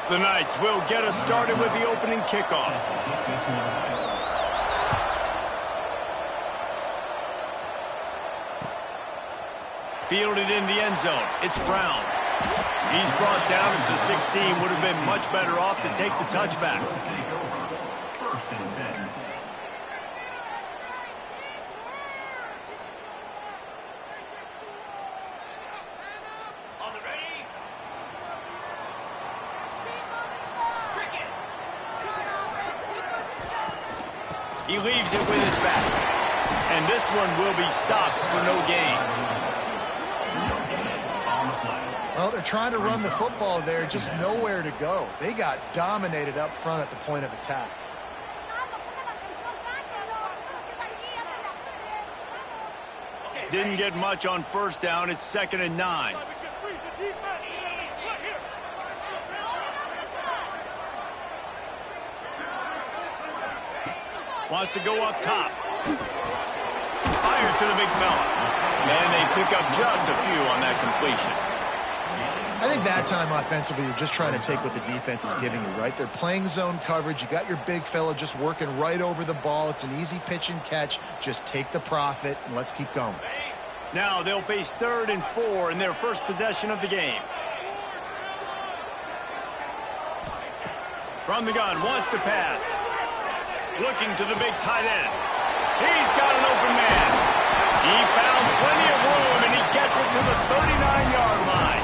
The Knights will get us started with the opening kickoff. Fielded in the end zone. It's Brown. He's brought down at the 16. Would have been much better off to take the touchback. He leaves it with his back. And this one will be stopped for no gain. Well, they're trying to run the football there, just nowhere to go. They got dominated up front at the point of attack. Didn't get much on first down. It's 2nd and 9. Wants to go up top. Fires to the big fella. And they pick up just a few on that completion. I think that time offensively, you're just trying to take what the defense is giving you, right? They're playing zone coverage. You got your big fella just working right over the ball. It's an easy pitch and catch. Just take the profit and let's keep going. Now they'll face 3rd and 4 in their first possession of the game. From the gun, wants to pass. Looking to the big tight end. He's got an open man. He found plenty of room, and he gets it to the 39-yard line.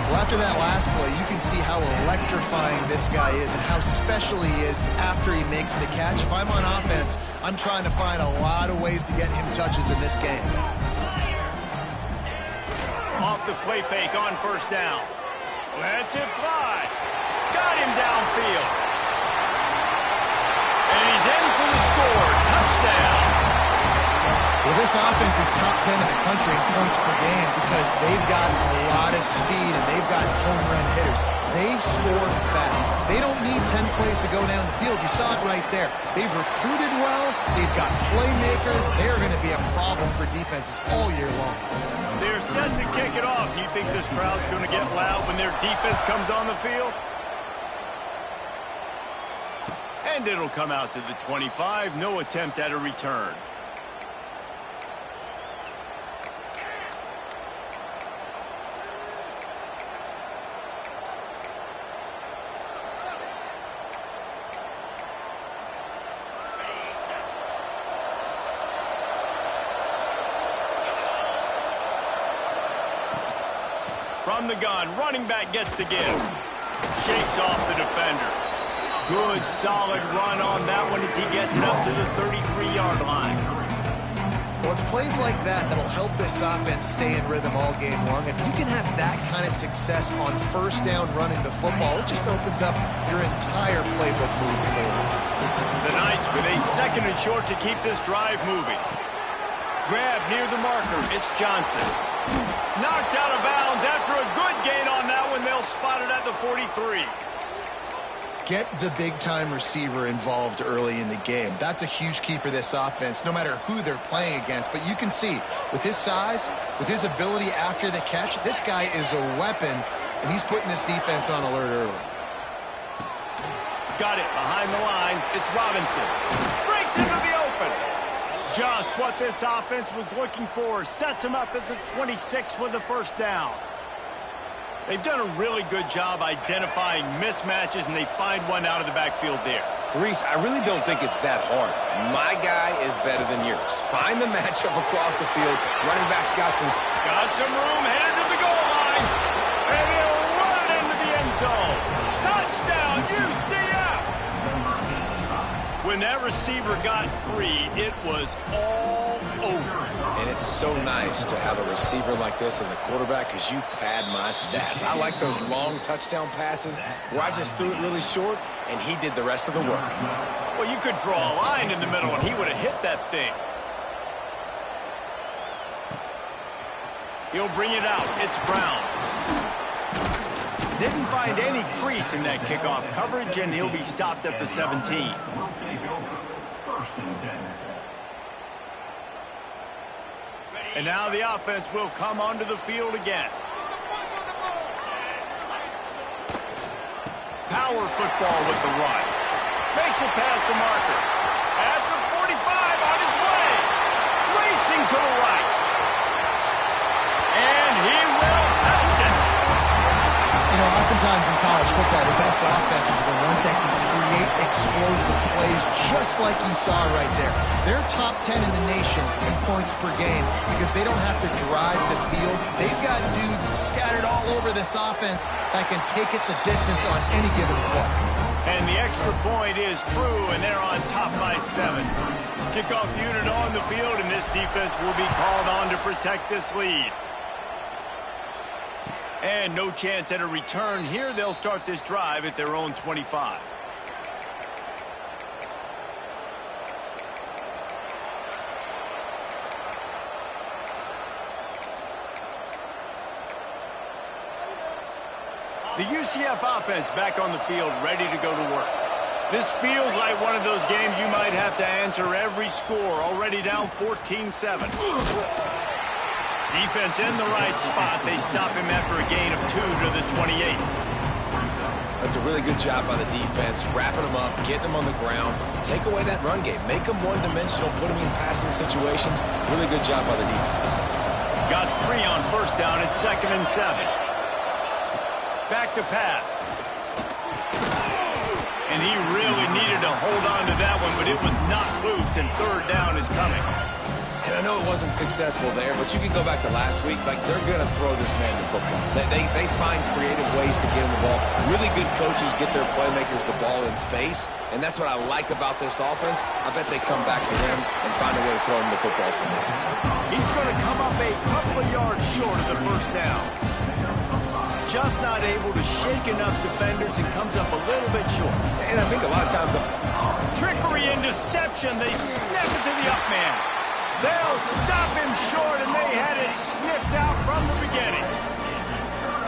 Well, after that last play, you can see how electrifying this guy is and how special he is after he makes the catch. If I'm on offense, I'm trying to find a lot of ways to get him touches in this game. Off the play fake on first down. Lets it fly. Got him downfield. And he's in for the score. Touchdown. Well, this offense is top 10 in the country in points per game because they've got a lot of speed and they've got home run hitters. They score fast. They don't need 10 plays to go down the field. You saw it right there. They've recruited well. They've got playmakers. They're going to be a problem for defenses all year long. They're set to kick it off. You think this crowd's going to get loud when their defense comes on the field? And it'll come out to the 25. No attempt at a return. From the gun, running back gets to give. Shakes off the defender. Good, solid run on that one as he gets it up to the 33-yard line. Well, it's plays like that that'll help this offense stay in rhythm all game long. If you can have that kind of success on first down running the football, it just opens up your entire playbook moving forward. The Knights with a 2nd and short to keep this drive moving. Grab near the marker. It's Johnson. Knocked out of bounds after a good gain on that one. They'll spot it at the 43. Get the big-time receiver involved early in the game. That's a huge key for this offense, no matter who they're playing against. But you can see, with his size, with his ability after the catch, this guy is a weapon, and he's putting this defense on alert early. Got it behind the line. It's Robinson. Breaks into the open. Just what this offense was looking for. Sets him up at the 26 with the first down. They've done a really good job identifying mismatches, and they find one out of the backfield there. Reese, I really don't think it's that hard. My guy is better than yours. Find the matchup across the field. Running back's got some room, headed to the goal line, and he'll run it into the end zone. Touchdown, UCF! When that receiver got free, it was all over. And it's so nice to have a receiver like this as a quarterback because you pad my stats. I like those long touchdown passes where I just threw it really short and he did the rest of the work. Well, you could draw a line in the middle and he would have hit that thing. He'll bring it out. It's Brown. Didn't find any crease in that kickoff coverage, and he'll be stopped at the 17. And now the offense will come onto the field again. Power football with the run. Makes it past the marker. At the 45, on his way. Racing to the right. And he will house it. You know, oftentimes in college football, the best offenses are the ones that can create explosive plays just like you saw right there. They're top 10 in the nation in points per game because they don't have to drive the field. They've got dudes scattered all over this offense that can take it the distance on any given play. And the extra point is true, and they're on top by 7. Kickoff unit on the field, and this defense will be called on to protect this lead. And no chance at a return here. They'll start this drive at their own 25. The UCF offense back on the field, ready to go to work. This feels like one of those games you might have to answer every score. Already down 14-7. Defense in the right spot. They stop him after a gain of 2 to the 28. That's a really good job by the defense, wrapping them up, getting them on the ground, take away that run game, make them one-dimensional, put them in passing situations. Really good job by the defense. Got 3 on first down at 2nd and 7. Back to pass. And he really needed to hold on to that one, but it was not loose, and 3rd down is coming. And I know it wasn't successful there, but you can go back to last week. Like, they're going to throw this man the football. They find creative ways to get him the ball. Really good coaches get their playmakers the ball in space, and that's what I like about this offense. I bet they come back to him and find a way to throw him the football somewhere. He's going to come up a couple of yards short of the first down. Just not able to shake enough defenders and comes up a little bit short. And I think a lot of times... Trickery and deception. They snap it to the up man. They'll stop him short, and they had it sniffed out from the beginning.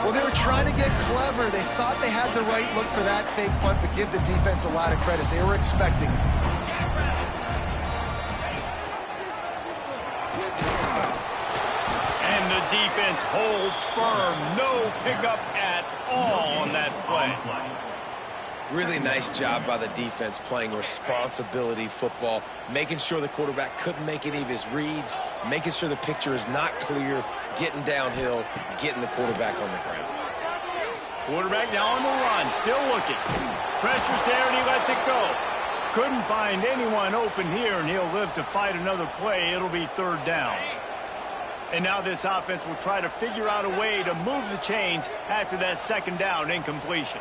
Well, they were trying to get clever. They thought they had the right look for that fake punt, but give the defense a lot of credit. They were expecting it. And the defense holds firm. No pickup at all on that play. Really nice job by the defense playing responsibility football, making sure the quarterback couldn't make any of his reads, making sure the picture is not clear, getting downhill, getting the quarterback on the ground. Quarterback now on the run, still looking. Pressure's there, and he lets it go. Couldn't find anyone open here, and he'll live to fight another play. It'll be 3rd down. And now this offense will try to figure out a way to move the chains after that 2nd down incompletion.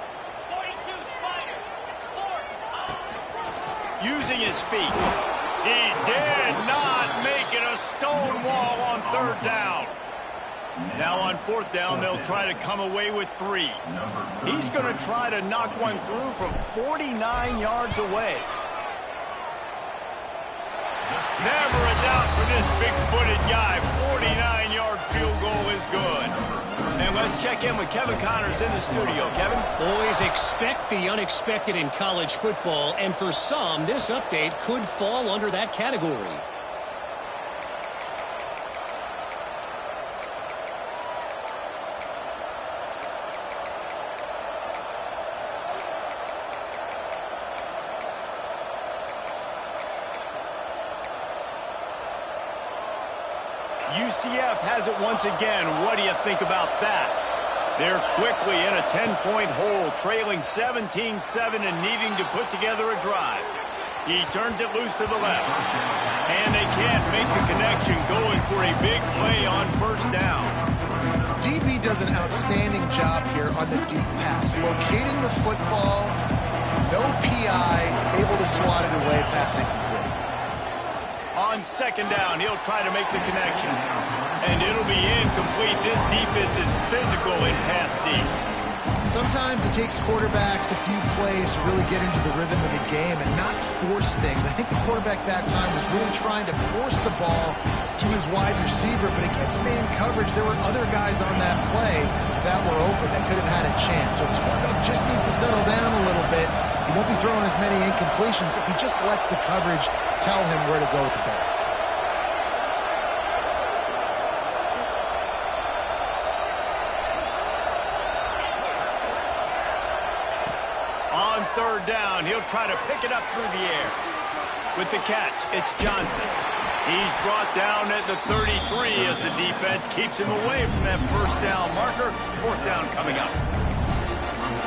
Using his feet. He did not make it a stone wall on 3rd down. Now on 4th down, they'll try to come away with 3. He's going to try to knock one through from 49 yards away. Never a doubt for this big-footed guy. 49-yard field goal is good. And let's check in with Kevin Connors in the studio. Kevin? Always expect the unexpected in college football, and for some, this update could fall under that category. UCF has it once again. What do you think about that? They're quickly in a 10-point hole, trailing 17-7 and needing to put together a drive. He turns it loose to the left. And they can't make the connection, going for a big play on 1st down. DB does an outstanding job here on the deep pass, locating the football, no PI, able to swat it away, passing complete. On 2nd down, he'll try to make the connection. And it'll be incomplete. This defense is physical in pass deep. Sometimes it takes quarterbacks a few plays to really get into the rhythm of the game and not force things. I think the quarterback that time was really trying to force the ball to his wide receiver, but against man coverage, there were other guys on that play that were open that could have had a chance. So this quarterback just needs to settle down a little bit. He won't be throwing as many incompletions if he just lets the coverage tell him where to go with the ball. third down. He'll try to pick it up through the air. With the catch, it's Johnson. He's brought down at the 33 as the defense keeps him away from that first down marker. Fourth down coming up.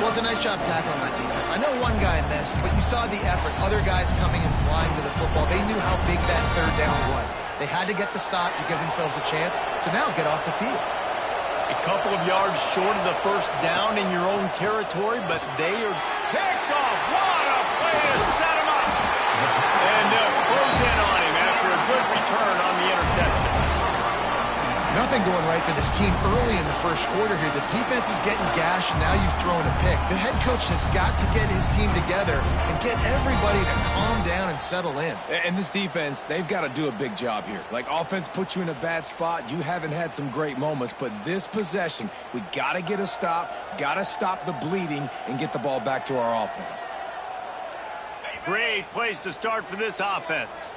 Well, it's a nice job tackling that defense. I know one guy missed, but you saw the effort. Other guys coming and flying to the football. They knew how big that third down was. They had to get the stop to give themselves a chance to now get off the field. A couple of yards short of the first down in your own territory, but they are picked off. What a play to set him up. And they'll close in on him after a good return on the interception. Nothing going right for this team early in the first quarter here. The defense is getting gashed, and now you've thrown a pick. The head coach has got to get his team together and get everybody to calm down and settle in. And this defense, they've got to do a big job here. Like, offense puts you in a bad spot. You haven't had some great moments, but this possession, we got to get a stop, got to stop the bleeding, and get the ball back to our offense. Great place to start for this offense.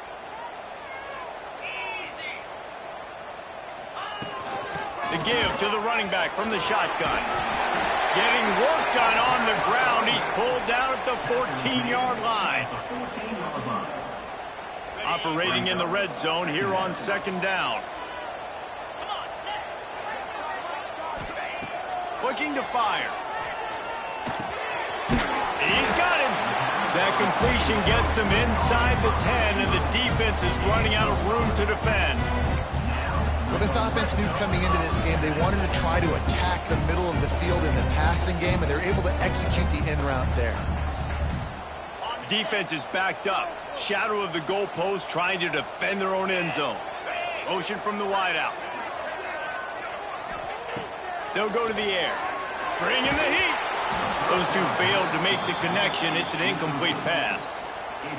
The give to the running back from the shotgun. Getting work done on the ground. He's pulled down at the 14-yard line. Operating in the red zone here on second down. Looking to fire. He's got him. That completion gets them inside the 10, and the defense is running out of room to defend. Well, this offense knew coming into this game they wanted to try to attack the middle of the field in the passing game, and they're able to execute the in route there. Defense is backed up. Shadow of the goalpost trying to defend their own end zone. Motion from the wideout. They'll go to the air. Bring in the heat. Those two failed to make the connection. It's an incomplete pass.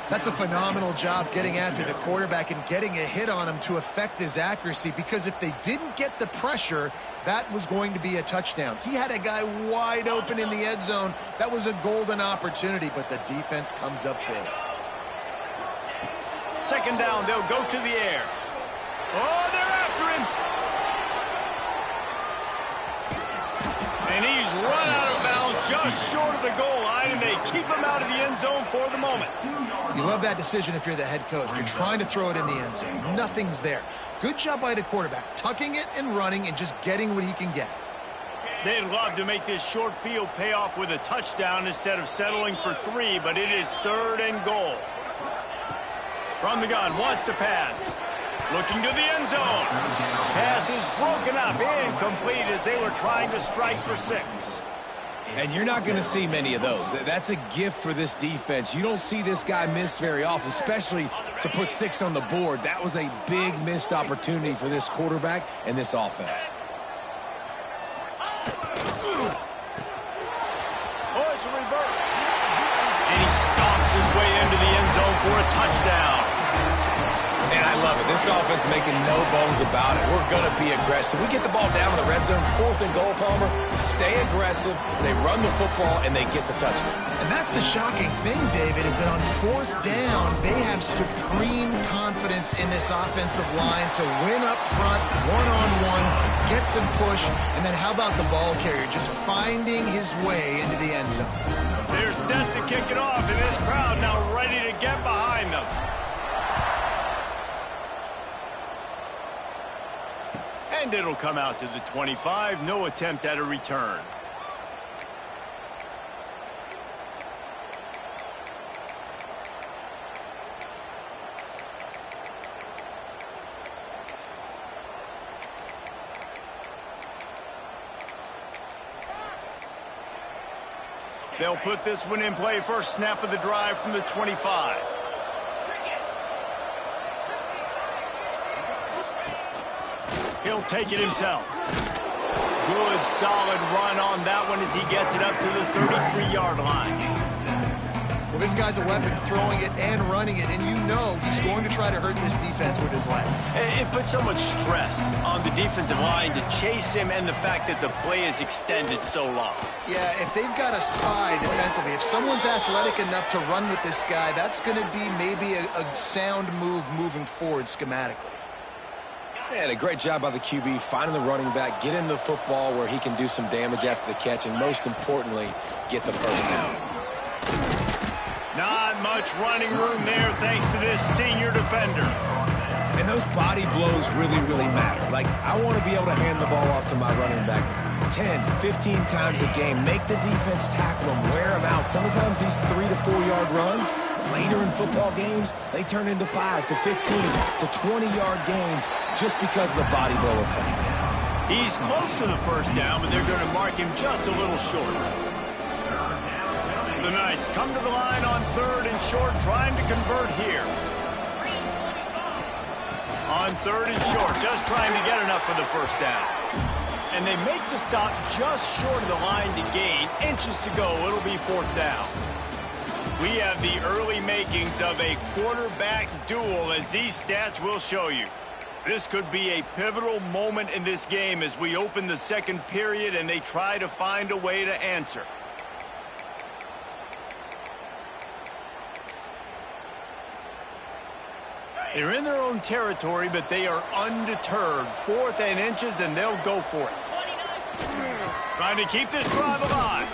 That's a phenomenal job getting after the quarterback and getting a hit on him to affect his accuracy, because if they didn't get the pressure, that was going to be a touchdown. He had a guy wide open in the end zone. That was a golden opportunity, but the defense comes up big. Second down, they'll go to the air. Oh, they're after him. And he's run out of bounds just short of the goal line, and they keep him out of the end zone for the moment. You love that decision if you're the head coach. You're trying to throw it in the end zone. Nothing's there. Good job by the quarterback, tucking it and running and just getting what he can get. They'd love to make this short field pay off with a touchdown instead of settling for 3, but it is third and goal. From the gun, wants to pass. Looking to the end zone. Pass is broken up, incomplete as they were trying to strike for 6. And you're not going to see many of those. That's a gift for this defense. You don't see this guy miss very often, especially to put 6 on the board. That was a big missed opportunity for this quarterback and this offense. Oh, it's a reverse. And he stomps his way into the end zone for a touchdown. And I love it. This offense making no bones about it. We're going to be aggressive. We get the ball down in the red zone, 4th and goal, Palmer. Stay aggressive. They run the football, and they get the touchdown. And that's the shocking thing, David, is that on 4th down, they have supreme confidence in this offensive line to win up front, one-on-one, get some push, and then how about the ball carrier just finding his way into the end zone? They're set to kick it off, and this crowd now ready to get behind them. And it'll come out to the 25. No attempt at a return. They'll put this one in play. First snap of the drive from the 25. He'll take it himself. Good, solid run on that one as he gets it up to the 33-yard line. Well, this guy's a weapon, throwing it and running it, and you know he's going to try to hurt this defense with his legs. It puts so much stress on the defensive line to chase him, and the fact that the play is extended so long. Yeah, if they've got a spy defensively, if someone's athletic enough to run with this guy, that's going to be maybe a sound move moving forward schematically. And a great job by the QB, finding the running back, get him the football where he can do some damage after the catch, and most importantly, get the first down. Not much running room there thanks to this senior defender. And those body blows really, really matter. Like, I want to be able to hand the ball off to my running back 10, 15 times a game. Make the defense tackle them, wear them out. Sometimes these 3 to 4 yard runs, later in football games, they turn into 5 to 15 to 20-yard gains just because of the body blow effect. He's close to the first down, but they're going to mark him just a little short. The Knights come to the line on 3rd and short, trying to convert here. On 3rd and short, just trying to get enough for the first down. And they make the stop just short of the line to gain. Inches to go, it'll be 4th down. We have the early makings of a quarterback duel, as these stats will show you. This could be a pivotal moment in this game as we open the second period and they try to find a way to answer. They're in their own territory, but they are undeterred. 4th and inches, and they'll go for it. Trying to keep this drive alive.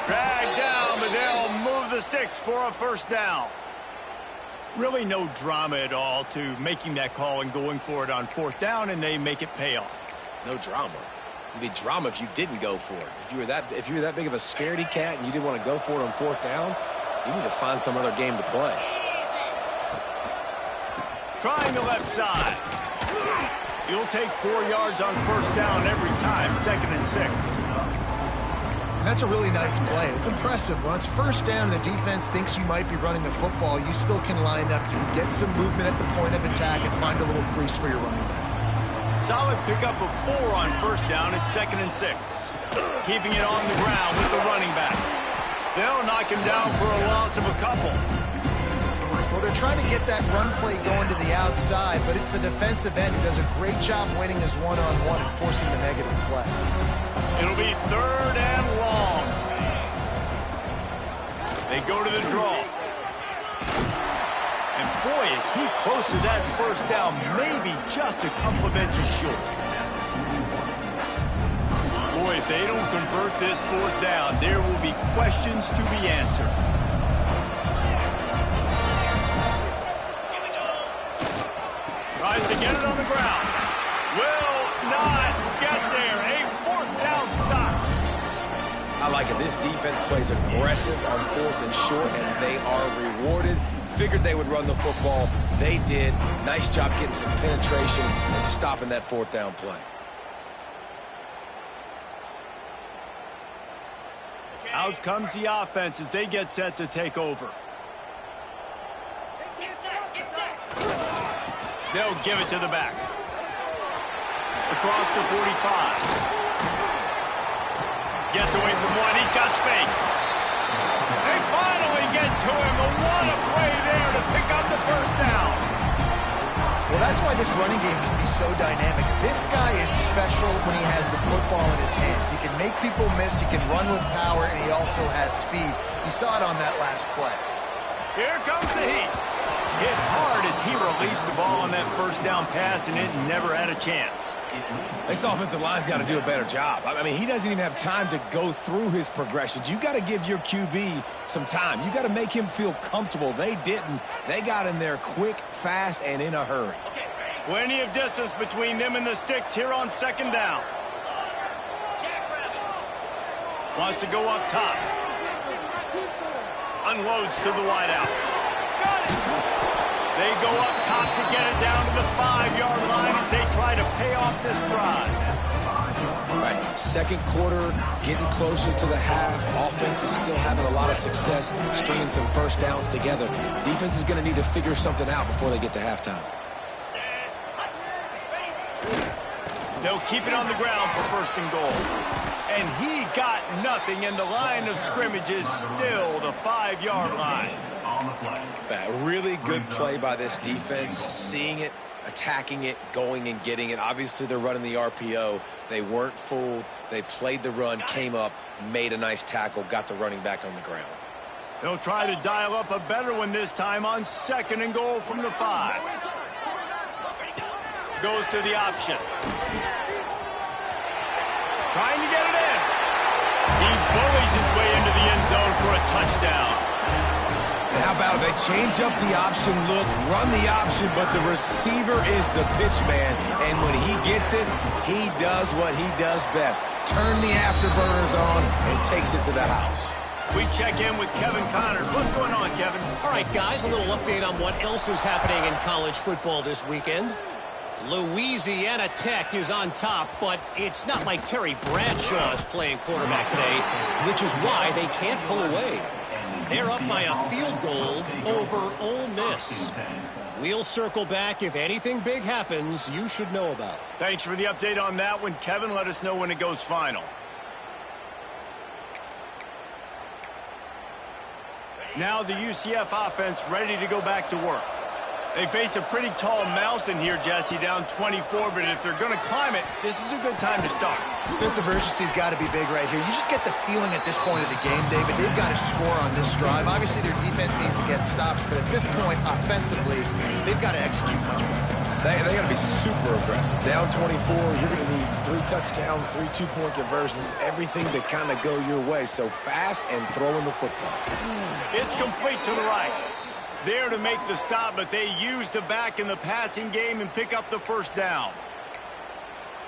Dragged down, but they'll move the sticks for a first down. Really no drama at all to making that call and going for it on 4th down, and they make it pay off. No drama. It'd be drama if you didn't go for it. If you were that big of a scaredy cat and you didn't want to go for it on 4th down, you need to find some other game to play. Trying the left side. You'll take 4 yards on first down every time, 2nd and 6. And that's a really nice play. It's impressive. When it's first down and the defense thinks you might be running the football, you still can line up. You can get some movement at the point of attack and find a little crease for your running back. Solid pickup of 4 on first down at 2nd and 6. Keeping it on the ground with the running back. They'll knock him down for a loss of a couple. Well, they're trying to get that run play going to the outside, but it's the defensive end who does a great job winning his one-on-one and forcing the negative play. It'll be 3rd and long. They go to the draw. And boy, is he close to that first down, maybe just a couple of inches short. Boy, if they don't convert this 4th down, there will be questions to be answered. Tries to get it on the ground. Will not get there. A 4th down stop. I like it. This defense plays aggressive on 4th and short, and they are rewarded. Figured they would run the football. They did. Nice job getting some penetration and stopping that 4th down play. Out comes the offense as they get set to take over. They'll give it to the back. Across the 45. Gets away from one. He's got space. They finally get to him. And what a play there to pick up the first down. Well, that's why this running game can be so dynamic. This guy is special when he has the football in his hands. He can make people miss. He can run with power, and he also has speed. You saw it on that last play. Here comes the heat. Hit hard as he released the ball on that first down pass, and it never had a chance. This offensive line's got to do a better job. I mean, he doesn't even have time to go through his progressions. You got to give your QB some time. You got to make him feel comfortable. They didn't. They got in there quick, fast, and in a hurry. Plenty of distance between them and the sticks here on 2nd down. Wants to go up top. Unloads to the wideout. Got it! They go up top to get it down to the 5-yard line as they try to pay off this drive. Right, 2nd quarter, getting closer to the half. Offense is still having a lot of success stringing some first downs together. Defense is going to need to figure something out before they get to halftime. They'll keep it on the ground for 1st and goal. And he got nothing, and the line of scrimmage is still the 5-yard line. A really good play by this defense, seeing it, attacking it, going and getting it. Obviously, they're running the RPO. They weren't fooled. They played the run, came up, made a nice tackle, got the running back on the ground. They'll try to dial up a better one this time on 2nd and goal from the 5. Goes to the option. Trying to get it in. He bullies his way into the end zone for a touchdown. And how about it? They change up the option look, run the option, but the receiver is the pitch man. And when he gets it, he does what he does best. Turn the afterburners on and takes it to the house. We check in with Kevin Connors. What's going on, Kevin? All right, guys, a little update on what else is happening in college football this weekend. Louisiana Tech is on top, but it's not like Terry Bradshaw is playing quarterback today, which is why they can't pull away. They're up by a field goal over Ole Miss. We'll circle back. If anything big happens, you should know about. Thanks for the update on that one, Kevin. Let us know when it goes final. Now the UCF offense ready to go back to work. They face a pretty tall mountain here, Jesse, down 24, but if they're going to climb it, this is a good time to start. Sense of urgency's got to be big right here. You just get the feeling at this point of the game, David, they've got to score on this drive. Obviously, their defense needs to get stops, but at this point, offensively, they've got to execute much better. They got to be super aggressive. Down 24, you're going to need 3 touchdowns, 3 two-point conversions, everything to kind of go your way. So fast and throwing the football. It's complete to the right. There to make the stop, but they use the back in the passing game and pick up the first down.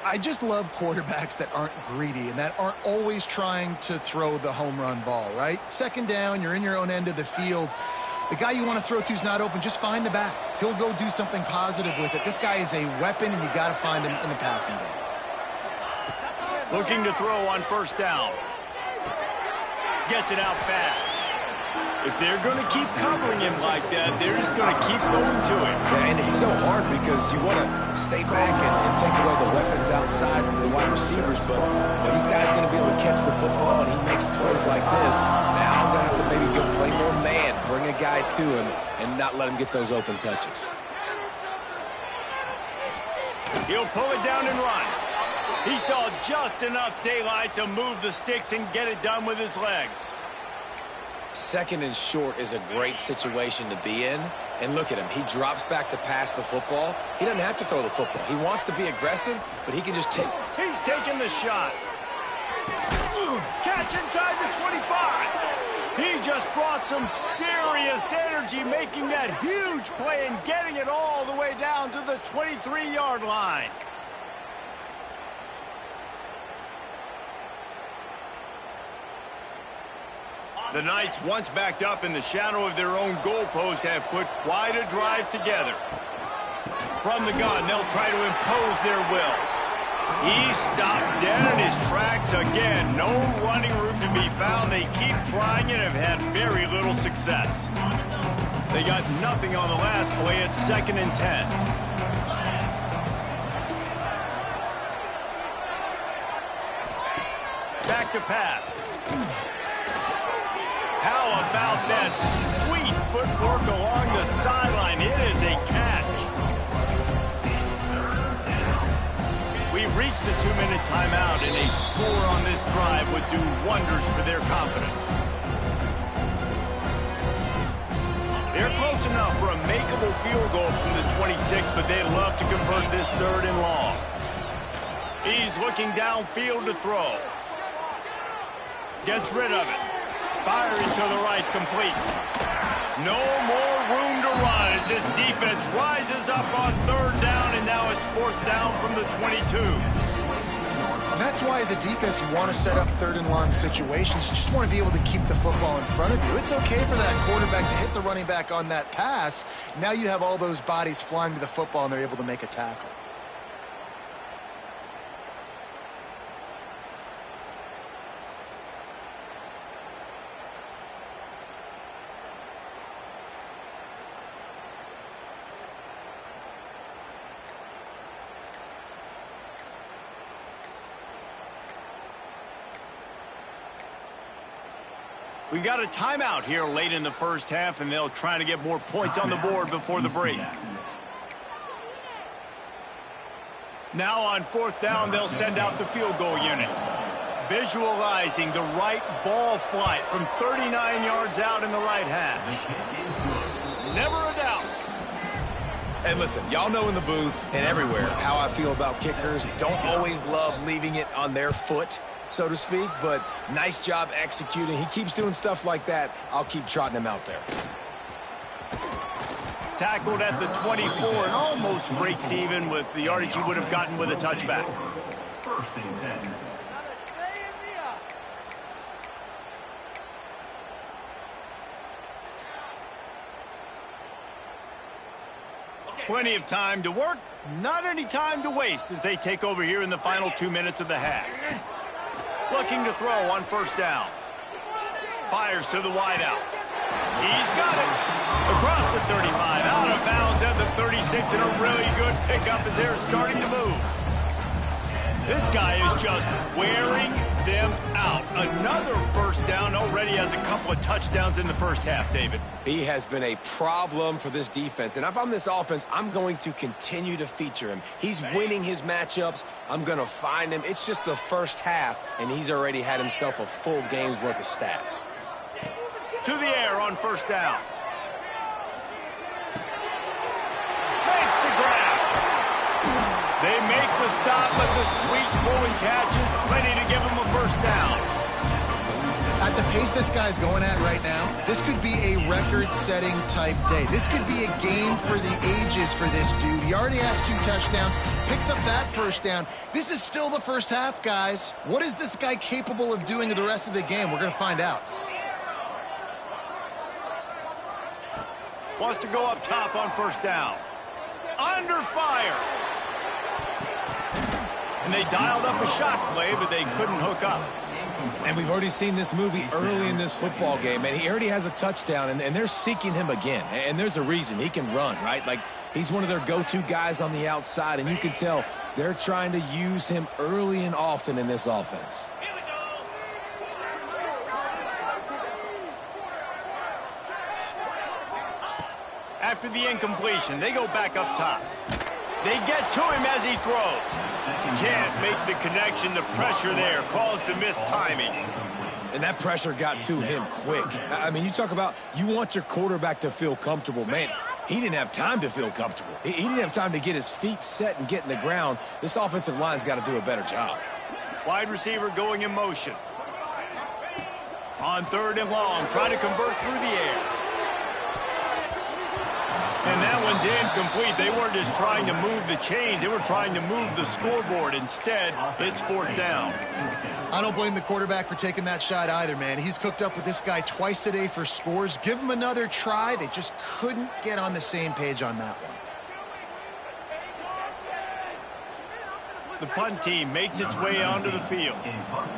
I just love quarterbacks that aren't greedy and that aren't always trying to throw the home run ball, right? Second down, you're in your own end of the field. The guy you want to throw to is not open. Just find the back. He'll go do something positive with it. This guy is a weapon, and you got to find him in the passing game. Looking to throw on first down. Gets it out fast. If they're going to keep covering him like that, they're just going to keep going to it. Yeah, and it's so hard because you want to stay back and take away the weapons outside of the wide receivers, but this guy's going to be able to catch the football, and he makes plays like this. Now I'm going to have to maybe go play more man, bring a guy to him, and not let him get those open touches. He'll pull it down and run. He saw just enough daylight to move the sticks and get it done with his legs. Second and short is a great situation to be in. And look at him. He drops back to pass the football. He doesn't have to throw the football. He wants to be aggressive, but he can just take. He's taking the shot. Catch inside the 25. He just brought some serious energy, making that huge play and getting it all the way down to the 23-yard line. The Knights, once backed up in the shadow of their own goalpost, have put quite a drive together. From the gun, they'll try to impose their will. He stopped dead in his tracks again. No running room to be found. They keep trying and have had very little success. They got nothing on the last play. It's 2nd and 10. Back to pass. How about that sweet footwork along the sideline? It is a catch. We've reached the 2-minute timeout, and a score on this drive would do wonders for their confidence. They're close enough for a makeable field goal from the 26, but they'd love to convert this 3rd and long. He's looking downfield to throw. Gets rid of it. Firing to the right, complete. No more room to run as this defense rises up on 3rd down, and now it's 4th down from the 22. And that's why, as a defense, you want to set up 3rd and long situations. You just want to be able to keep the football in front of you. It's okay for that quarterback to hit the running back on that pass. Now you have all those bodies flying to the football, and they're able to make a tackle. We got a timeout here late in the first half, and they'll try to get more points on the board before the break. Now on 4th down, they'll send out the field goal unit. Visualizing the right ball flight from 39 yards out in the right hash. Never a doubt. And listen, y'all know in the booth and everywhere how I feel about kickers. Don't always love leaving it on their foot, so to speak, but nice job executing. He keeps doing stuff like that. I'll keep trotting him out there. tackled at the 24 and almost breaks even with the yardage he would have gotten with a touchback. First and 10. Plenty of time to work, not any time to waste as they take over here in the final 2 minutes of the half. Looking to throw on first down. Fires to the wideout. He's got it. Across the 35, out of bounds at the 36, and a really good pickup as they're starting to move. This guy is just wearing them out. Another first down, already has a couple of touchdowns in the first half, David. He has been a problem for this defense, and if I'm this offense, I'm going to continue to feature him. He's winning his matchups. I'm going to find him. It's just the first half, and he's already had himself a full game's worth of stats. To the air on first down. Makes the grab. They make the stop, but the sweet pull and catch is plenty to give him a first down. At the pace this guy's going at right now, this could be a record-setting type day. This could be a game for the ages for this dude. He already has 2 touchdowns, picks up that first down. This is still the first half, guys. What is this guy capable of doing the rest of the game? We're going to find out. Wants to go up top on first down. Under fire. And they dialed up a shot play, but they couldn't hook up. And we've already seen this movie early in this football game, and he already has a touchdown, and they're seeking him again. And there's a reason. He can run, right? Like, he's one of their go-to guys on the outside, and you can tell they're trying to use him early and often in this offense. After the incompletion, they go back up top. They get to him as he throws. Can't make the connection. The pressure there caused the missed timing. And that pressure got to him quick. I mean, you talk about you want your quarterback to feel comfortable. Man, he didn't have time to feel comfortable. He didn't have time to get his feet set and get in the ground. This offensive line's got to do a better job. Wide receiver going in motion. On third and long, trying to convert through the air. And that one's incomplete. They weren't just trying to move the chains. They were trying to move the scoreboard. Instead, it's fourth down. I don't blame the quarterback for taking that shot either, man. He's cooked up with this guy twice today for scores. Give him another try. They just couldn't get on the same page on that one. The punt team makes its way onto the field.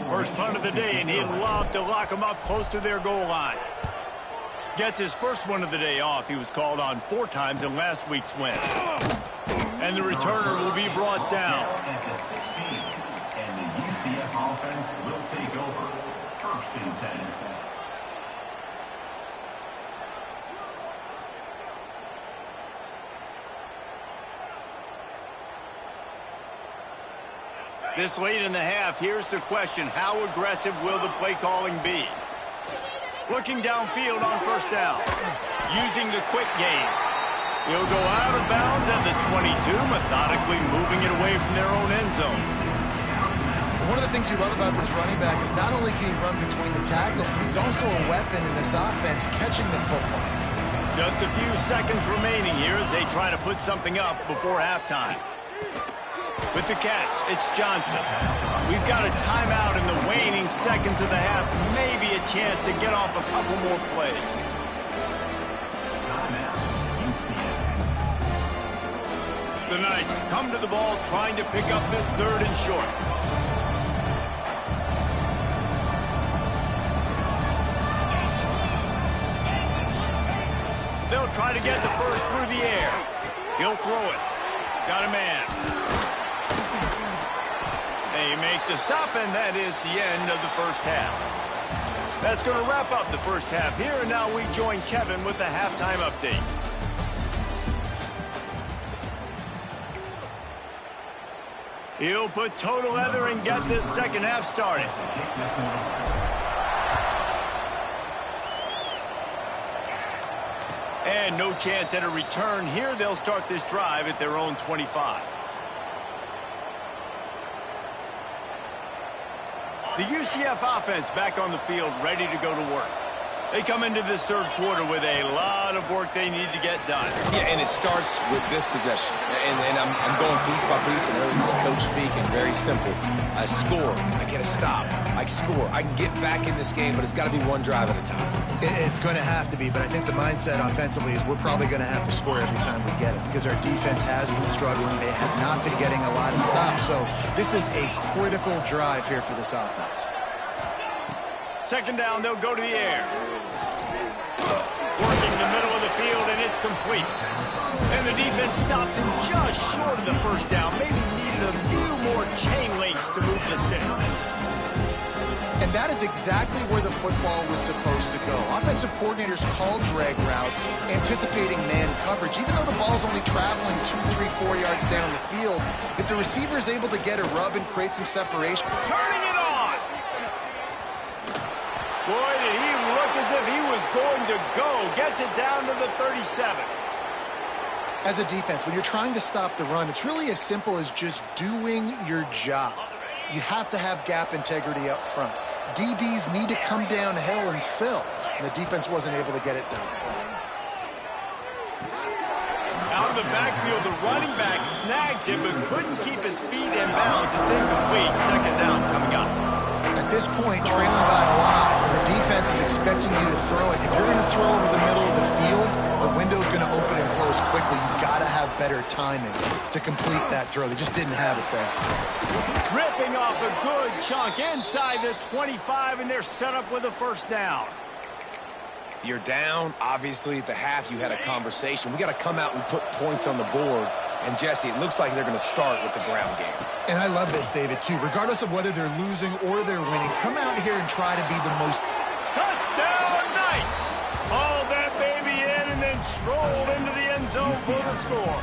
First punt of the day, and he'd love to lock them up close to their goal line. Gets his first one of the day off. He was called on 4 times in last week's win. And the returner will be brought down. At the 16, and the UCF offense will take over. First and 10. This late in the half, here's the question. How aggressive will the play calling be? Looking downfield on first down. Using the quick game. He'll go out of bounds at the 22, methodically moving it away from their own end zone. One of the things you love about this running back is not only can he run between the tackles, but he's also a weapon in this offense catching the football. Just a few seconds remaining here as they try to put something up before halftime. With the catch, it's Johnson. We've got a timeout in the waning seconds of the half. Maybe a chance to get off a couple more plays. The Knights come to the ball trying to pick up this third and short. They'll try to get the first through the air. He'll throw it. Got a man. They make the stop, and that is the end of the first half. That's going to wrap up the first half here, and now we join Kevin with the halftime update. He'll put total leather and get this second half started. And no chance at a return here. They'll start this drive at their own 25. The UCF offense back on the field, ready to go to work. They come into this third quarter with a lot of work they need to get done. Yeah, and it starts with this possession. And I'm going piece by piece. I know this is coach speaking, very simple. I score, I get a stop, I score. I can get back in this game, but it's got to be one drive at a time. It's going to have to be, but I think the mindset offensively is we're probably going to have to score every time we get it because our defense has been struggling. They have not been getting a lot of stops, so this is a critical drive here for this offense. Second down, they'll go to the air. Working the middle of the field, and it's complete. And the defense stops him just short of the first down. Maybe needed a few more chain links to move the sticks. And that is exactly where the football was supposed to go. Offensive coordinators call drag routes, anticipating man coverage. Even though the ball's only traveling 2, 3, 4 yards down the field, if the receiver is able to get a rub and create some separation. Turning it on! Boy, did he look as if he was going to go. Gets it down to the 37. As a defense, when you're trying to stop the run, it's really as simple as just doing your job. You have to have gap integrity up front. DBs need to come downhill and fill, and the defense wasn't able to get it done. Out of the backfield, the running back snags him, but couldn't keep his feet in bounds. It's incomplete. Second down coming up. At this point, trailing by a lot, the defense is expecting you to throw it. If you're going to throw over the middle of the field, the window's going to open and close quickly. You've got to have better timing to complete that throw. They just didn't have it there. Ripping off a good chunk inside the 25, and they're set up with a first down. You're down. Obviously, at the half, you had a conversation. We got to come out and put points on the board. And, Jesse, it looks like they're going to start with the ground game. And I love this, David, too. Regardless of whether they're losing or they're winning, come out here and try to be the most... Touchdown, Knights! Hauled that baby in and then strolled into the end zone for the score.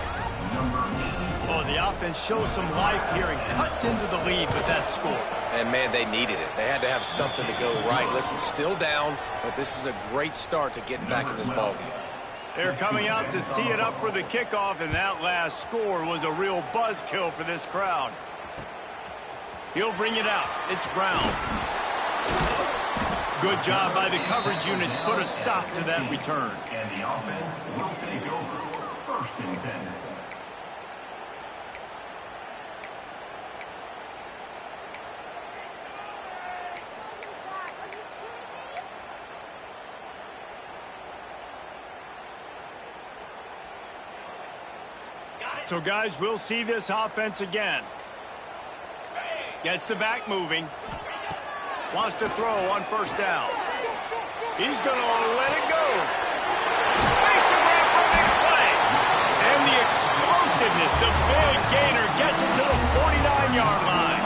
Oh, the offense shows some life here and cuts into the lead with that score. And, man, they needed it. They had to have something to go right. Listen, still down, but this is a great start to getting back in this ballgame. They're coming out to tee it up for the kickoff, and that last score was a real buzzkill for this crowd. He'll bring it out. It's Brown. Good job by the coverage unit to put a stop to that return. And the offense will take over first and 10. So, guys, we'll see this offense again. Gets the back moving. Wants to throw on first down. He's going to let it go. Makes a grab for a big play. And the explosiveness, the big gainer, gets it to the 49-yard line.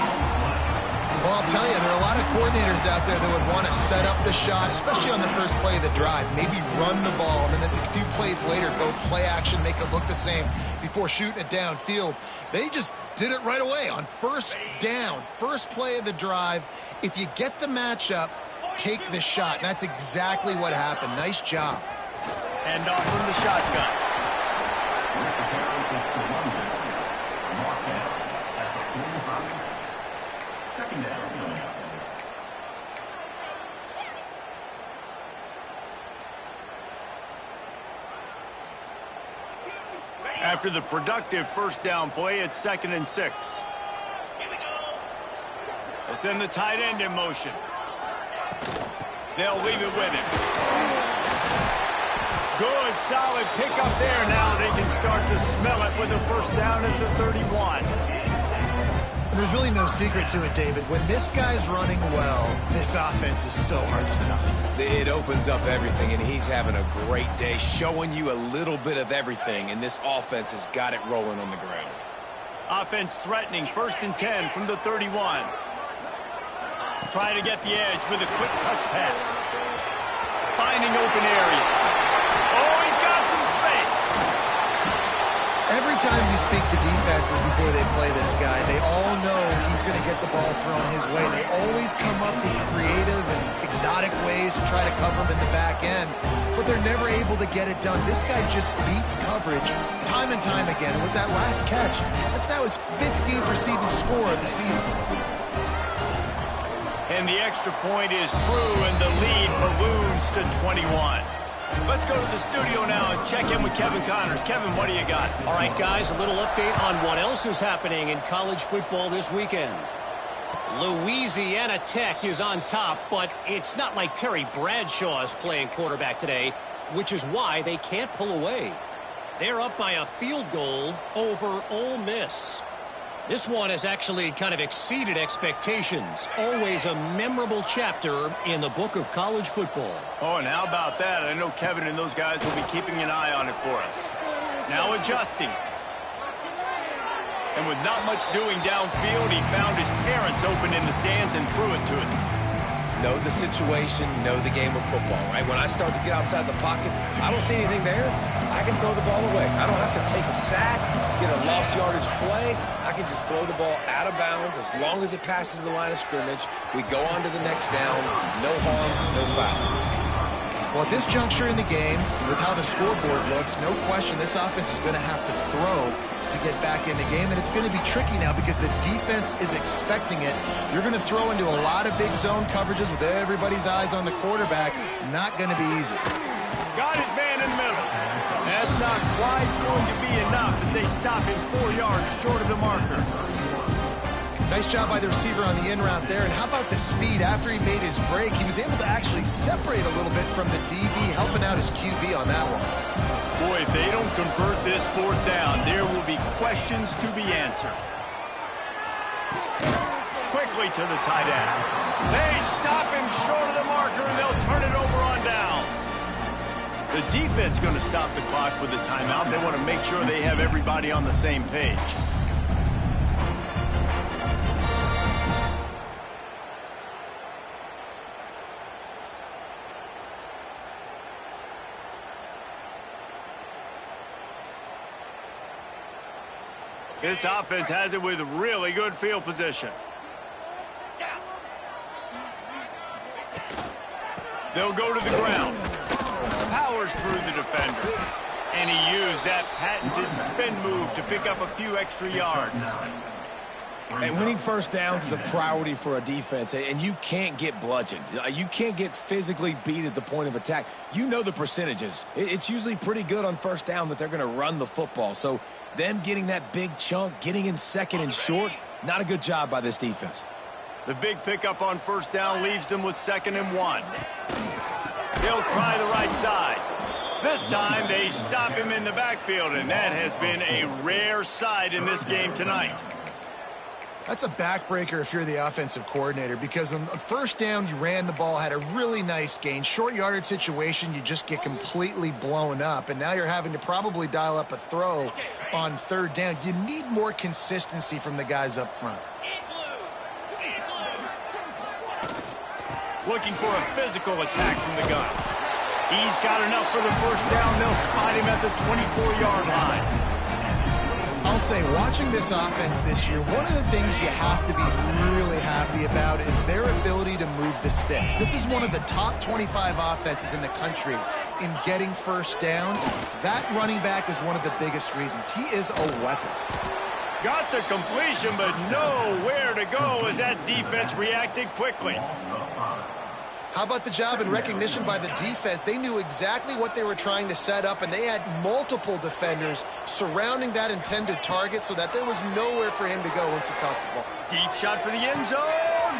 Well, I'll tell you, there are a lot of coordinators out there that would want to set up the shot, especially on the first play of the drive, maybe run the ball, and then a few plays later go play action, make it look the same before shooting it downfield. They just did it right away on first down, first play of the drive. If you get the matchup, take the shot. And that's exactly what happened. Nice job. And off from the shotgun. After the productive first down play, it's 2nd and 6. They'll send the tight end in motion. They'll leave it with him. Good, solid pickup there. Now they can start to smell it with a first down at the 31. There's really no secret to it, David. When this guy's running well, this offense is so hard to stop. It opens up everything, and he's having a great day, showing you a little bit of everything, and this offense has got it rolling on the ground. Offense threatening, 1st and 10 from the 31. Trying to get the edge with a quick touch pass. Finding open areas. Oh, he's got some space. Every time you speak to defenses before they play this guy, they all know he's going to get the ball thrown his way. They always come up with creative and exotic ways to try to cover him in the back end, but they're never able to get it done. This guy just beats coverage time and time again. And with that last catch, that's now his 15th receiving score of the season. And the extra point is true, and the lead balloons to 21. Let's go to the studio now and check in with Kevin Connors. Kevin, what do you got? All right, guys, a little update on what else is happening in college football this weekend. Louisiana Tech is on top, but it's not like Terry Bradshaw is playing quarterback today, which is why they can't pull away. They're up by a field goal over Ole Miss. This one has actually kind of exceeded expectations. Always a memorable chapter in the book of college football. Oh, and how about that? I know Kevin and those guys will be keeping an eye on it for us. Now adjusting. And with not much doing downfield, he found his parents open in the stands and threw it to him. Know the situation, know the game of football, right? When I start to get outside the pocket, I don't see anything there. I can throw the ball away. I don't have to take a sack, get a lost yardage play. I can just throw the ball out of bounds as long as it passes the line of scrimmage. We go on to the next down. No harm, no foul. Well, at this juncture in the game, with how the scoreboard looks, no question this offense is going to have to throw to get back in the game, and it's going to be tricky now because the defense is expecting it. You're going to throw into a lot of big zone coverages with everybody's eyes on the quarterback. Not going to be easy. Got his man in the middle. That's not quite going to be enough as they stop him 4 yards short of the marker. Nice job by the receiver on the in route there. And how about the speed? After he made his break, he was able to actually separate a little bit from the DB, helping out his QB on that one. Boy, if they don't convert this 4th down, there will be questions to be answered. Quickly to the tight end. They stop him short of the marker, and they'll turn it over on downs. The defense going to stop the clock with a timeout. They want to make sure they have everybody on the same page. This offense has it with really good field position. They'll go to the ground. Powers through the defender. And he used that patented spin move to pick up a few extra yards. And winning first downs is a priority for a defense, and you can't get bludgeoned. You can't get physically beat at the point of attack. You know the percentages. It's usually pretty good on first down that they're going to run the football. So them getting that big chunk, getting in second and short, not a good job by this defense. The big pickup on first down leaves them with 2nd and 1. They'll try the right side. This time they stop him in the backfield, and that has been a rare sight in this game tonight. That's a backbreaker if you're the offensive coordinator, because on first down, you ran the ball, had a really nice gain. Short yardage situation, you just get completely blown up, and now you're having to probably dial up a throw on 3rd down. You need more consistency from the guys up front. Looking for a physical attack from the gun. He's got enough for the first down. They'll spot him at the 24-yard line. I'll say, watching this offense this year, one of the things you have to be really happy about is their ability to move the sticks. This is one of the top 25 offenses in the country in getting first downs. That running back is one of the biggest reasons. He is a weapon. Got the completion, but nowhere to go as that defense reacted quickly. How about the job and recognition by the defense? They knew exactly what they were trying to set up, and they had multiple defenders surrounding that intended target so that there was nowhere for him to go once he caught the ball. Deep shot for the end zone.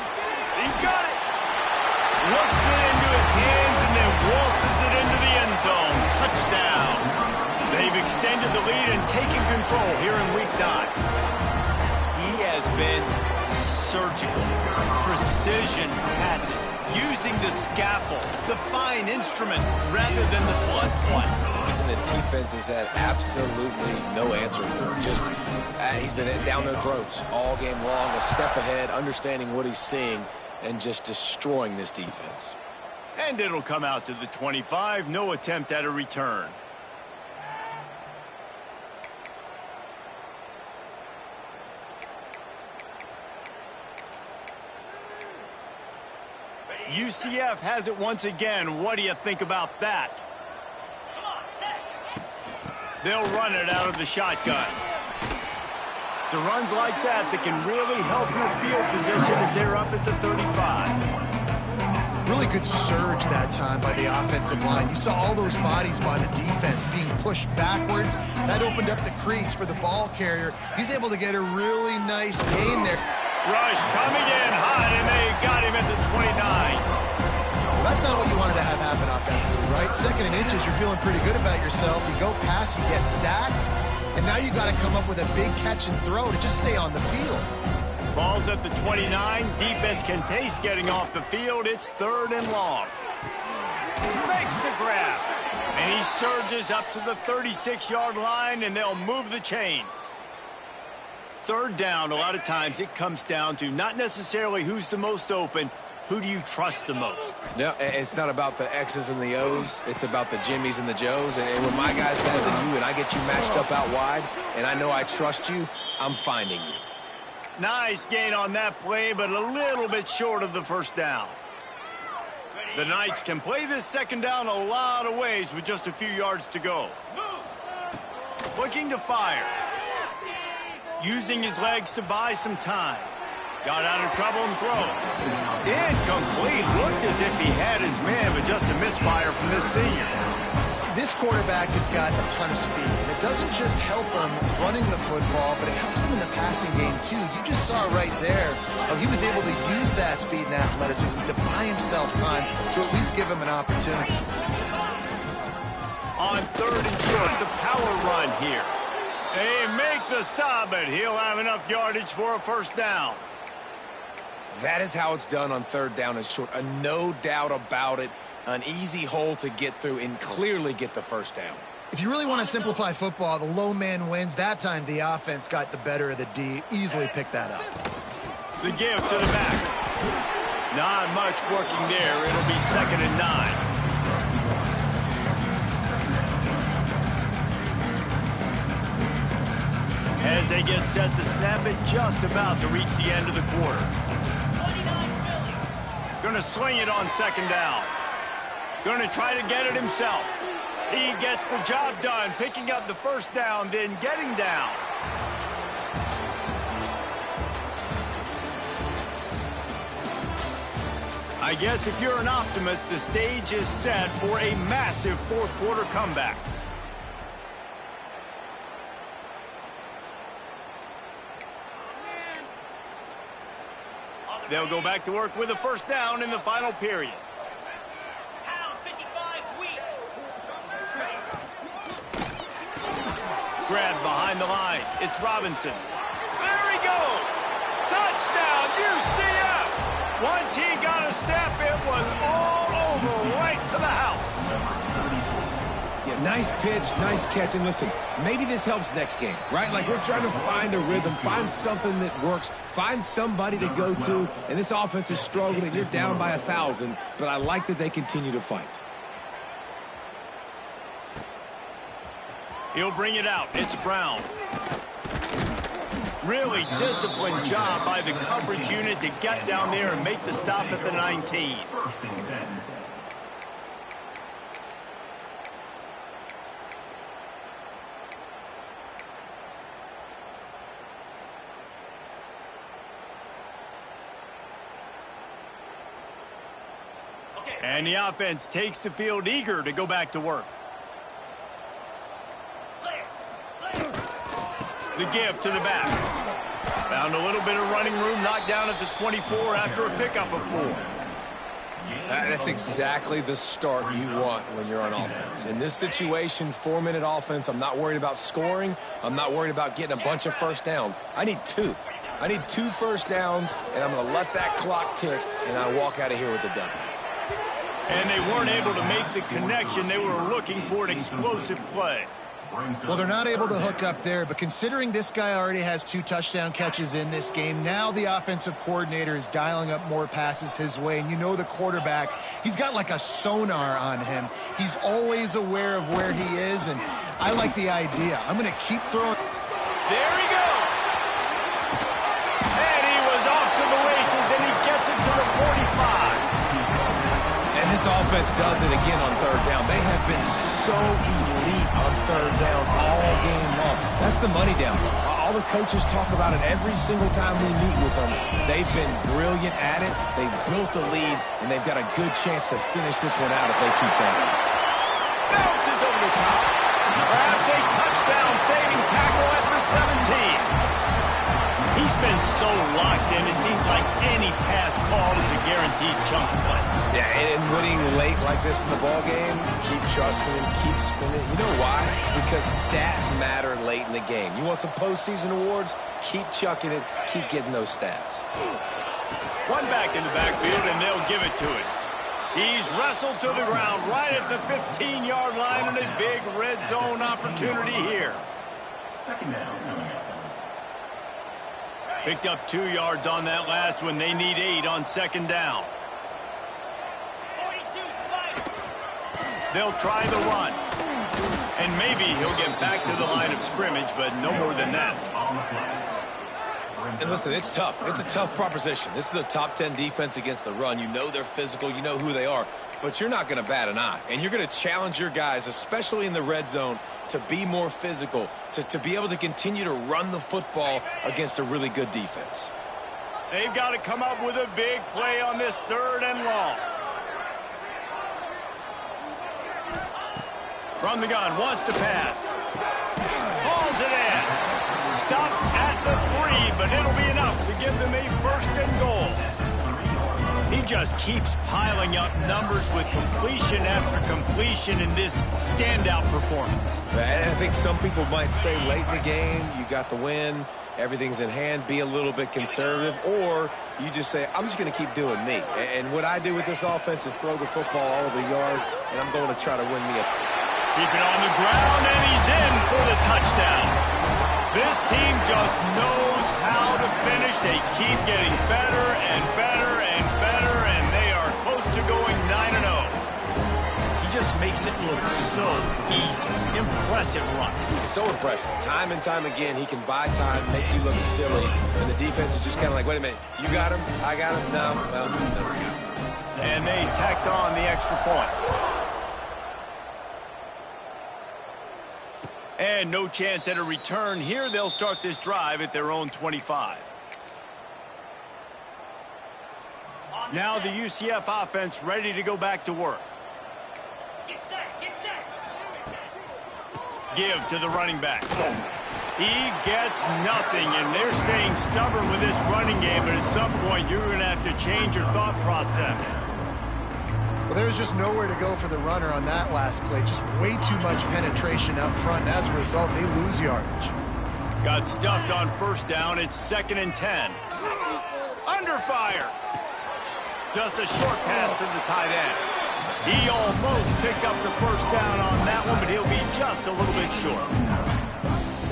He's got it. Looks it into his hands and then waltzes it into the end zone. Touchdown. They've extended the lead and taken control here in Week 9. He has been surgical. Precision passes. Using the scalpel, the fine instrument, rather than the blunt one. And the defense has had absolutely no answer for him. Just, he's been down their throats all game long, a step ahead, understanding what he's seeing, and just destroying this defense. And it'll come out to the 25, no attempt at a return. UCF has it once again. What do you think about that? They'll run it out of the shotgun. It's the runs like that that can really help your field position as they're up at the 35. Really good surge that time by the offensive line. You saw all those bodies by the defense being pushed backwards. That opened up the crease for the ball carrier. He's able to get a really nice gain there. Rush coming in hot, and they got him at the 29. Well, that's not what you wanted to have happen offensively, right? Second and inches, you're feeling pretty good about yourself. You go past, you get sacked, and now you got to come up with a big catch and throw to just stay on the field. Ball's at the 29. Defense can taste getting off the field. It's 3rd and long. Makes the grab. And he surges up to the 36-yard line, and they'll move the chains. 3rd down, a lot of times it comes down to not necessarily who's the most open, who do you trust the most? No, it's not about the X's and the O's. It's about the Jimmys and the Joes. And when my guy's better than you and I get you matched up out wide and I know I trust you, I'm finding you. Nice gain on that play, but a little bit short of the 1st down. The Knights can play this 2nd down a lot of ways with just a few yards to go. Looking to fire. Using his legs to buy some time. Got out of trouble and throws. Incomplete. Looked as if he had his man, but just a misfire from this senior. This quarterback has got a ton of speed, and it doesn't just help him running the football, but it helps him in the passing game, too. You just saw right there how he was able to use that speed and athleticism to buy himself time to at least give him an opportunity. On 3rd and short, the power run here. They make the stop, but he'll have enough yardage for a 1st down. That is how it's done on 3rd down and short. No doubt about it. An easy hole to get through and clearly get the 1st down. If you really want to simplify football, the lone man wins. That time the offense got the better of the D. Easily picked that up. The give to the back. Not much working there. It'll be 2nd and 9. As they get set to snap it, just about to reach the end of the quarter. Gonna swing it on 2nd down. Gonna try to get it himself. He gets the job done, picking up the 1st down, then getting down. I guess if you're an optimist, the stage is set for a massive 4th quarter comeback. They'll go back to work with a 1st down in the final period. Grab behind the line. It's Robinson. There he goes. Touchdown, UCF. Once he got a step, it was all over, right to the house. Yeah, nice pitch, nice catch. And listen, maybe this helps next game, right? Like we're trying to find a rhythm, find something that works, find somebody to go to. And this offense is struggling. You're down by 1,000, but I like that they continue to fight. He'll bring it out. It's Brown. Really disciplined job by the coverage unit to get down there and make the stop at the 19. 1st and 10. And the offense takes the field eager to go back to work. The give to the back. Found a little bit of running room, knocked down at the 24 after a pickup of 4. That's exactly the start you want when you're on offense. In this situation, 4-minute offense, I'm not worried about scoring. I'm not worried about getting a bunch of 1st downs. I need 2. I need 2 1st downs, and I'm going to let that clock tick, and I walk out of here with the W. And they weren't able to make the connection. They were looking for an explosive play. Well, they're not able to hook up there, but considering this guy already has 2 touchdown catches in this game, now the offensive coordinator is dialing up more passes his way. And you know the quarterback, he's got like a sonar on him. He's always aware of where he is, and I like the idea. I'm going to keep throwing. There he goes. And he was off to the races, and he gets it to the 45. And this offense does it again on 3rd down. They have been so elite on 3rd down all game long. That's the money down. All the coaches talk about it every single time we meet with them. They've been brilliant at it. They've built the lead, and they've got a good chance to finish this one out if they keep that up. Bounces over the top. Perhaps a touchdown-saving tackle at the 17. He's been so locked in, it seems like any pass called is a guaranteed chunk play. Yeah, and winning late like this in the ball game, keep trusting him, keep spinning. You know why? Because stats matter late in the game. You want some postseason awards? Keep chucking it, keep getting those stats. One back in the backfield, and they'll give it to him. He's wrestled to the ground right at the 15-yard line, and a big red zone opportunity here. Second down coming up. Picked up 2 yards on that last one. They need 8 on second down. They'll try the run. And maybe he'll get back to the line of scrimmage, but no more than that. And listen, it's tough. It's a tough proposition. This is a top 10 defense against the run. You know they're physical. You know who they are. But you're not going to bat an eye. And you're going to challenge your guys, especially in the red zone, to be more physical, to be able to continue to run the football against a really good defense. They've got to come up with a big play on this 3rd and long. From the gun, wants to pass. Hauls it in. Stop at the 3, but it'll be enough to give them a 1st and goal. He just keeps piling up numbers with completion after completion in this standout performance. And I think some people might say late in the game, you got the win, everything's in hand, be a little bit conservative, or you just say, I'm just going to keep doing me. And what I do with this offense is throw the football all over the yard, and I'm going to try to win me a... Keep it on the ground, and he's in for the touchdown. This team just knows how to finish. They keep getting better and better and better, and they are close to going 9-0. He just makes it look so easy. Impressive run. So impressive. Time and time again, he can buy time, make you look silly, and the defense is just kind of like, wait a minute, you got him? I got him? No. Well, no, he's got him. And they tacked on the extra point. And no chance at a return here. They'll start this drive at their own 25. Now the UCF offense ready to go back to work. Get set, get set. Give to the running back. He gets nothing, and they're staying stubborn with this running game, but at some point you're going to have to change your thought process. Well, there's just nowhere to go for the runner on that last play. Just way too much penetration up front, and as a result, they lose yardage. Got stuffed on 1st down. It's 2nd and 10. Under fire. Just a short pass to the tight end. He almost picked up the 1st down on that one, but he'll be just a little bit short.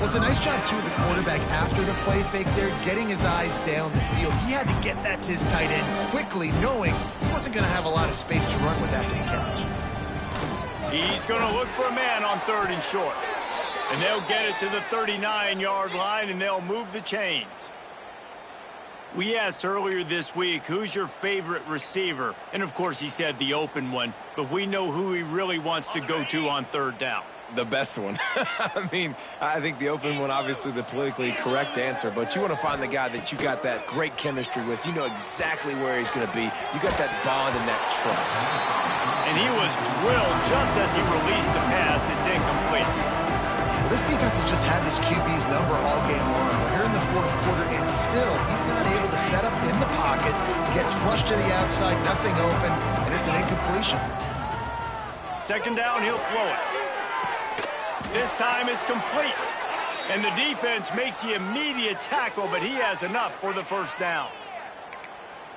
Well, it's a nice job, too, of the quarterback after the play fake there, getting his eyes down the field. He had to get that to his tight end quickly, knowing he wasn't going to have a lot of space to run with after the catch. He's going to look for a man on 3rd and short. And they'll get it to the 39-yard line, and they'll move the chains. We asked earlier this week, who's your favorite receiver? And, of course, he said the open one, but we know who he really wants to go to on 3rd down. The best one. I mean, I think the open one, obviously the politically correct answer, but you want to find the guy that you got that great chemistry with. You know exactly where he's going to be. You got that bond and that trust. And he was drilled just as he released the pass. It's incomplete. This defense has just had this QB's number all game long. We're here in the 4th quarter, and still he's not able to set up in the pocket. He gets flushed to the outside, nothing open, and it's an incompletion. 2nd down, he'll throw it. This time it's complete. And the defense makes the immediate tackle, but he has enough for the 1st down.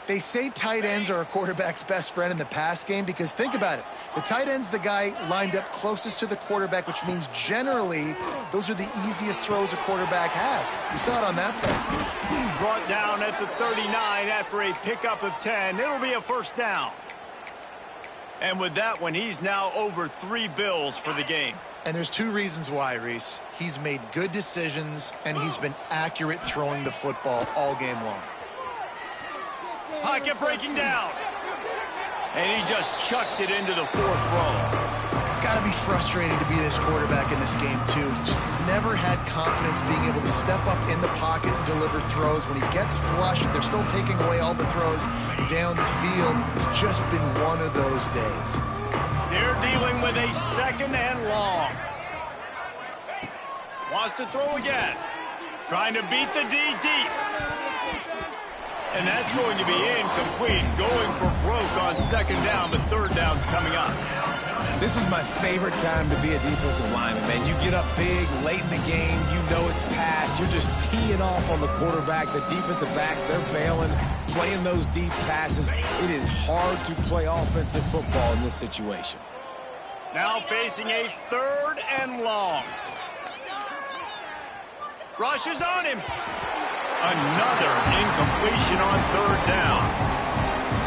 They say tight ends are a quarterback's best friend in the pass game because think about it. The tight end's the guy lined up closest to the quarterback, which means generally those are the easiest throws a quarterback has. You saw it on that play. Brought down at the 39 after a pickup of 10. It'll be a 1st down. And with that one, he's now over 3 bills for the game. And there's 2 reasons why, Reese. He's made good decisions, and he's been accurate throwing the football all game long. Pocket breaking down. And he just chucks it into the 4th row. It's got to be frustrating to be this quarterback in this game, too. He just has never had confidence being able to step up in the pocket and deliver throws. When he gets flushed, they're still taking away all the throws down the field. It's just been one of those days. They're dealing with a 2nd and long. Wants to throw again. Trying to beat the D deep. And that's going to be incomplete. Going for broke on 2nd down, but 3rd down's coming up. This was my favorite time to be a defensive lineman, man. You get up big, late in the game, you know it's past. You're just teeing off on the quarterback. The defensive backs, they're bailing, playing those deep passes. It is hard to play offensive football in this situation. Now facing a 3rd and long. Rushes on him. Another incompletion on 3rd down.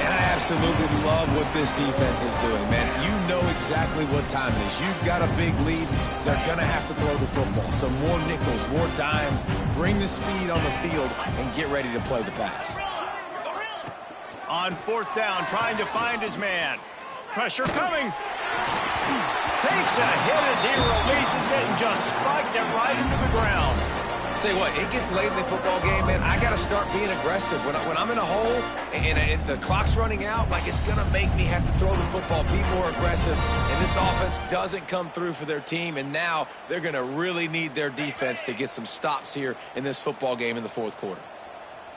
And I absolutely love what this defense is doing, man. You know exactly what time it is. You've got a big lead. They're going to have to throw the football. So more nickels, more dimes. Bring the speed on the field and get ready to play the pass. On 4th down, trying to find his man. Pressure coming. Takes a hit as he releases it and just spiked it right into the ground. Tell you what, it gets late in the football game, man. I got to start being aggressive. When I'm in a hole and the clock's running out, like, it's going to make me have to throw the football, be more aggressive. And this offense doesn't come through for their team, and now they're going to really need their defense to get some stops here in this football game in the 4th quarter.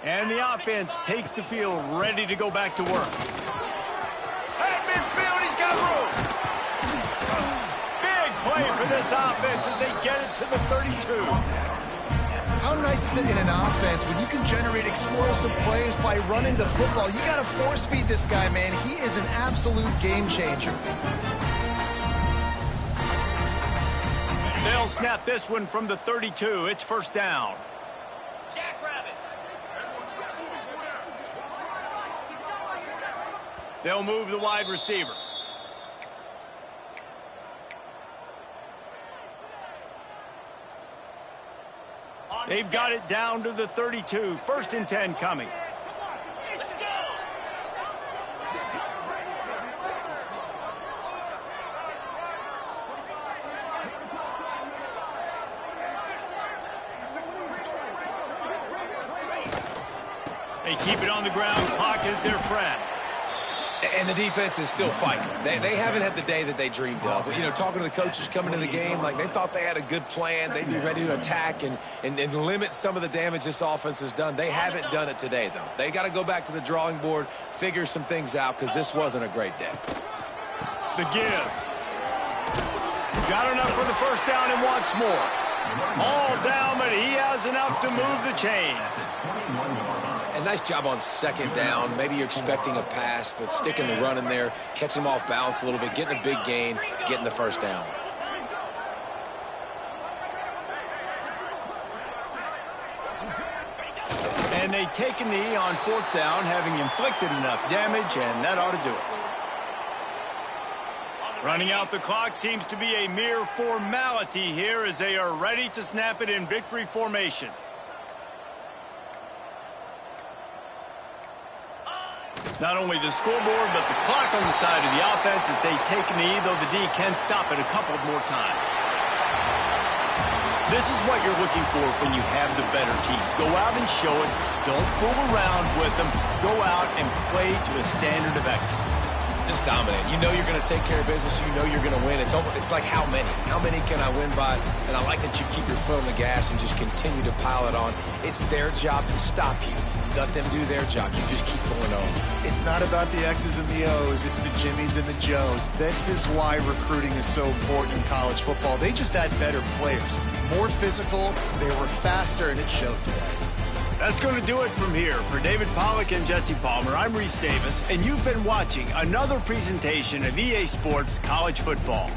And the offense takes the field, ready to go back to work. At midfield, he's got room. Big play for this offense as they get it to the 32. How nice is it in an offense when you can generate explosive plays by running the football? You got to force feed this guy, man. He is an absolute game changer. They'll snap this one from the 32. It's 1st down. Jackrabbit. They'll move the wide receiver. They've got it down to the 32. 1st and 10 coming. Let's go. They keep it on the ground. Clock is their friend. And the defense is still fighting. They haven't had the day that they dreamed of. You know, talking to the coaches coming into the game, like, they thought they had a good plan. They'd be ready to attack and limit some of the damage this offense has done. They haven't done it today, though. They got to go back to the drawing board, figure some things out, because this wasn't a great day. The give. Got enough for the 1st down and wants more. All down, but he has enough to move the chains. And nice job on 2nd down. Maybe you're expecting a pass, but sticking the run in there, catching him off balance a little bit, getting a big gain, getting the 1st down. And they take a knee on 4th down, having inflicted enough damage, and that ought to do it. Running out the clock seems to be a mere formality here as they are ready to snap it in victory formation. Not only the scoreboard, but the clock on the side of the offense as they take a knee, though the D can stop it a couple more times. This is what you're looking for when you have the better team. Go out and show it. Don't fool around with them. Go out and play to a standard of excellence. Just dominate. You know you're going to take care of business. You know you're going to win. It's like how many? How many can I win by? And I like that you keep your foot on the gas and just continue to pile it on. It's their job to stop you. Let them do their job. You just keep going on. It's not about the X's and the O's. It's the Jimmies and the Joes. This is why recruiting is so important in college football. They just had better players. More physical, they were faster, and it showed today. That's going to do it from here. For David Pollack and Jesse Palmer, I'm Reese Davis, and you've been watching another presentation of EA Sports College Football.